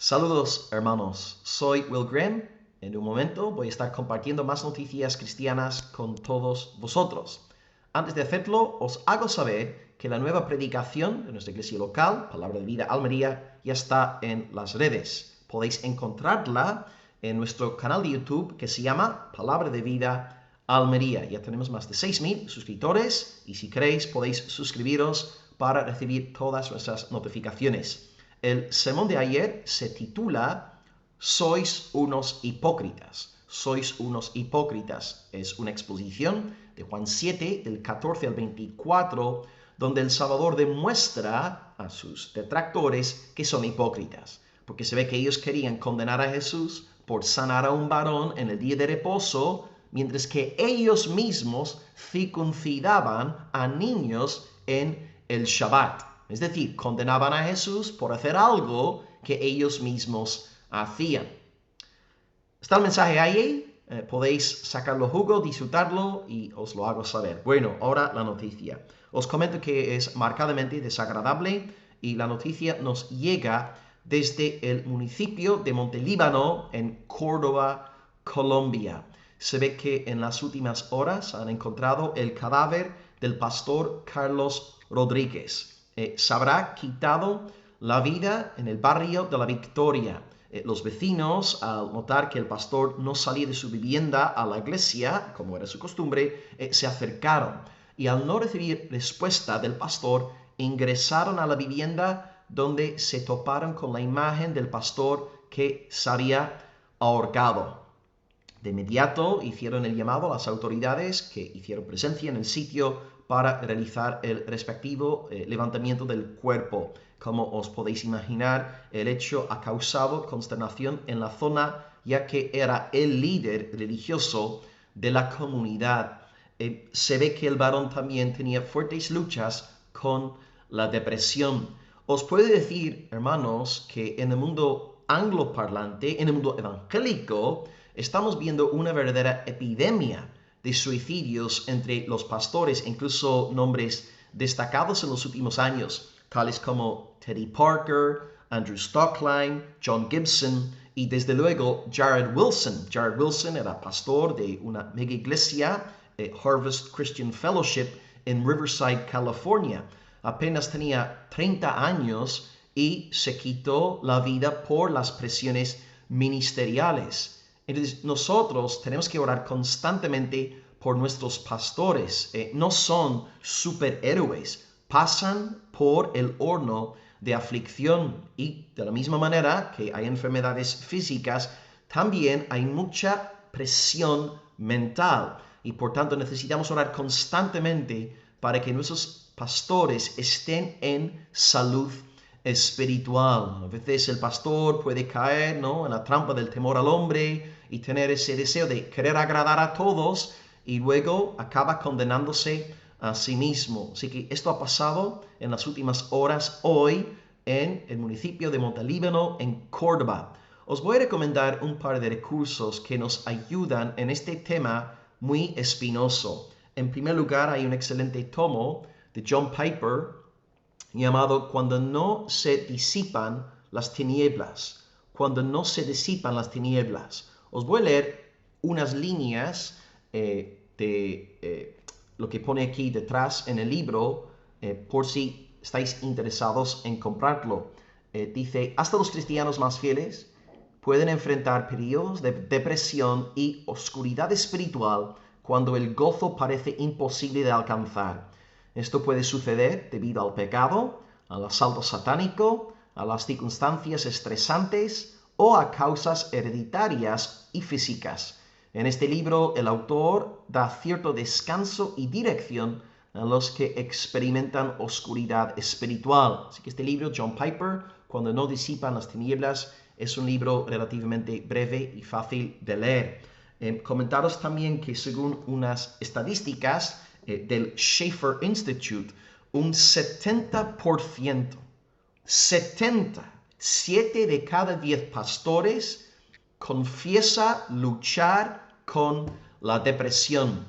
Saludos hermanos, soy Will Graham. En un momento voy a estar compartiendo más noticias cristianas con todos vosotros. Antes de hacerlo, os hago saber que la nueva predicación de nuestra iglesia local, Palabra de Vida Almería, ya está en las redes. Podéis encontrarla en nuestro canal de YouTube que se llama Palabra de Vida Almería. Ya tenemos más de 6.000 suscriptores y si queréis podéis suscribiros para recibir todas nuestras notificaciones. El sermón de ayer se titula Sois unos hipócritas. Sois unos hipócritas. Es una exposición de Juan 7, del 14 al 24, donde el Salvador demuestra a sus detractores que son hipócritas. Porque se ve que ellos querían condenar a Jesús por sanar a un varón en el día de reposo, mientras que ellos mismos circuncidaban a niños en el Shabbat. Es decir, condenaban a Jesús por hacer algo que ellos mismos hacían. ¿Está el mensaje ahí? Podéis sacarlo jugo, disfrutarlo y os lo hago saber. Bueno, ahora la noticia. Os comento que es marcadamente desagradable y la noticia nos llega desde el municipio de Montelíbano en Córdoba, Colombia. Se ve que en las últimas horas han encontrado el cadáver del pastor Carlos Rodríguez. Se habrá quitado la vida en el barrio de La Victoria. Los vecinos, al notar que el pastor no salía de su vivienda a la iglesia, como era su costumbre, se acercaron y al no recibir respuesta del pastor, ingresaron a la vivienda donde se toparon con la imagen del pastor que se había ahorcado. De inmediato hicieron el llamado a las autoridades que hicieron presencia en el sitio para realizar el respectivo levantamiento del cuerpo. Como os podéis imaginar, el hecho ha causado consternación en la zona, ya que era el líder religioso de la comunidad. Se ve que el varón también tenía fuertes luchas con la depresión. Os puedo decir, hermanos, que en el mundo angloparlante, en el mundo evangélico, estamos viendo una verdadera epidemia de suicidios entre los pastores, incluso nombres destacados en los últimos años, tales como Teddy Parker, Andrew Stockline, John Gibson y desde luego Jared Wilson. Jared Wilson era pastor de una mega iglesia, Harvest Christian Fellowship, en Riverside, California. Apenas tenía 30 años y se quitó la vida por las presiones ministeriales. Entonces nosotros tenemos que orar constantemente por nuestros pastores. No son superhéroes, pasan por el horno de aflicción y de la misma manera que hay enfermedades físicas, también hay mucha presión mental y por tanto necesitamos orar constantemente para que nuestros pastores estén en salud espiritual. A veces el pastor puede caer, ¿no?, en la trampa del temor al hombre y tener ese deseo de querer agradar a todos y luego acaba condenándose a sí mismo. Así que esto ha pasado en las últimas horas hoy en el municipio de Montelíbano, en Córdoba. Os voy a recomendar un par de recursos que nos ayudan en este tema muy espinoso. En primer lugar, hay un excelente tomo de John Piper llamado Cuando no se disipan las tinieblas. Cuando no se disipan las tinieblas. Os voy a leer unas líneas de lo que pone aquí detrás en el libro, por si estáis interesados en comprarlo. Dice, hasta los cristianos más fieles pueden enfrentar periodos de depresión y oscuridad espiritual cuando el gozo parece imposible de alcanzar. Esto puede suceder debido al pecado, al asalto satánico, a las circunstancias estresantes o a causas hereditarias y físicas. En este libro, el autor da cierto descanso y dirección a los que experimentan oscuridad espiritual. Así que este libro, John Piper, Cuando no disipan las tinieblas, es un libro relativamente breve y fácil de leer. Comentaros también que según unas estadísticas del Schaeffer Institute, un 70%, 7 de cada 10 pastores confiesa luchar con la depresión.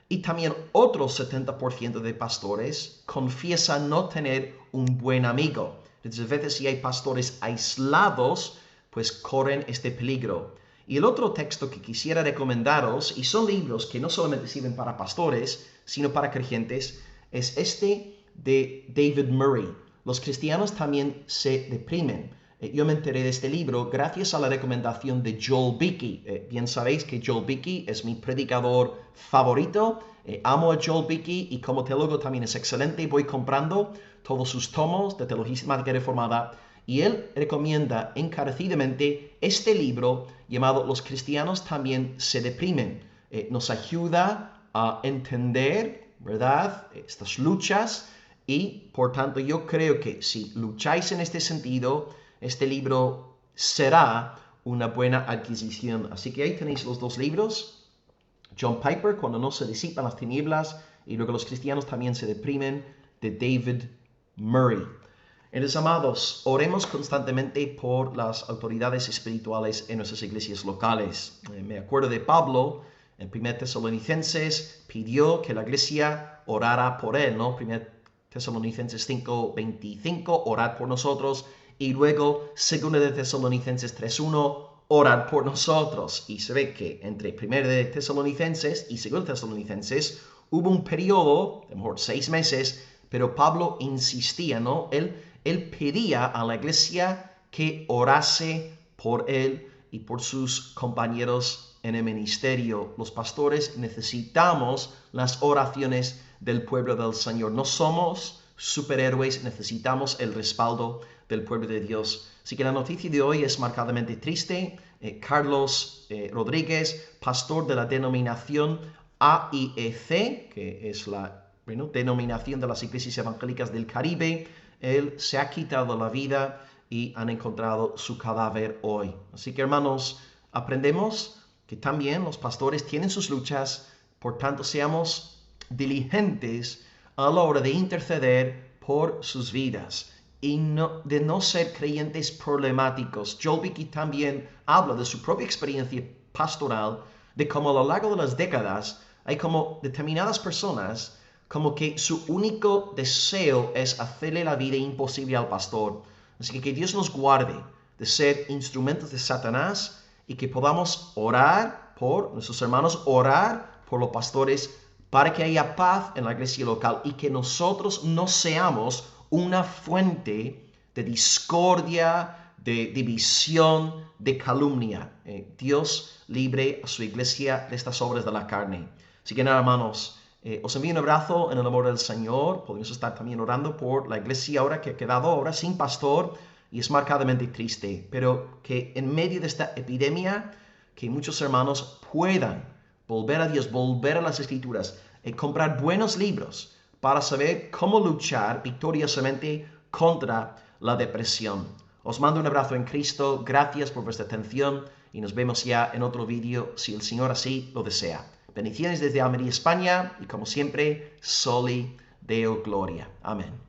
Y también otro 70% de pastores confiesa no tener un buen amigo. Entonces, a veces si hay pastores aislados, pues corren este peligro. Y el otro texto que quisiera recomendaros, y son libros que no solamente sirven para pastores, sino para creyentes, es este de David Murray. Los cristianos también se deprimen. Yo me enteré de este libro gracias a la recomendación de Joel Beeke. Bien sabéis que Joel Beeke es mi predicador favorito. Amo a Joel Beeke y como teólogo también es excelente. Voy comprando todos sus tomos de teología sistemática reformada y él recomienda encarecidamente este libro llamado Los cristianos también se deprimen. Nos ayuda a entender, ¿verdad?, estas luchas y por tanto yo creo que si lucháis en este sentido, este libro será una buena adquisición. Así que ahí tenéis los dos libros. John Piper, Cuando no se disipan las tinieblas, y luego Los cristianos también se deprimen, de David Murray. Entonces, amados, oremos constantemente por las autoridades espirituales en nuestras iglesias locales. Me acuerdo de Pablo, en 1 Tesalonicenses, pidió que la iglesia orara por él, ¿no? 1 Tesalonicenses 5:25, orad por nosotros. Y luego, 2 de Tesalonicenses 3:1, orad por nosotros. Y se ve que entre 1 de Tesalonicenses y 2 de Tesalonicenses hubo un periodo, de mejor 6 meses, pero Pablo insistía, ¿no? Él pedía a la iglesia que orase por él y por sus compañeros en el ministerio. Los pastores necesitamos las oraciones del pueblo del Señor. No somos superhéroes, necesitamos el respaldo del pueblo de Dios. Así que la noticia de hoy es marcadamente triste. Carlos Rodríguez, pastor de la denominación AIEC, que es la denominación de las iglesias evangélicas del Caribe, él se ha quitado la vida y han encontrado su cadáver hoy. Así que, hermanos, aprendemos que también los pastores tienen sus luchas, por tanto seamos diligentes a la hora de interceder por sus vidas y de no ser creyentes problemáticos. Joel Beeke también habla de su propia experiencia pastoral, de cómo a lo largo de las décadas hay como determinadas personas como que su único deseo es hacerle la vida imposible al pastor. Así que Dios nos guarde de ser instrumentos de Satanás y que podamos orar por nuestros hermanos, orar por los pastores para que haya paz en la iglesia local y que nosotros no seamos una fuente de discordia, de división, de calumnia. Dios libre a su iglesia de estas obras de la carne. Así que nada, hermanos, os envío un abrazo en el amor del Señor. Podemos estar también orando por la iglesia ahora que ha quedado ahora sin pastor y es marcadamente triste, pero que en medio de esta epidemia, que muchos hermanos puedan volver a Dios, volver a las Escrituras, comprar buenos libros para saber cómo luchar victoriosamente contra la depresión. Os mando un abrazo en Cristo, gracias por vuestra atención y nos vemos ya en otro vídeo si el Señor así lo desea. Bendiciones desde Almería, España y como siempre, Soli Deo Gloria. Amén.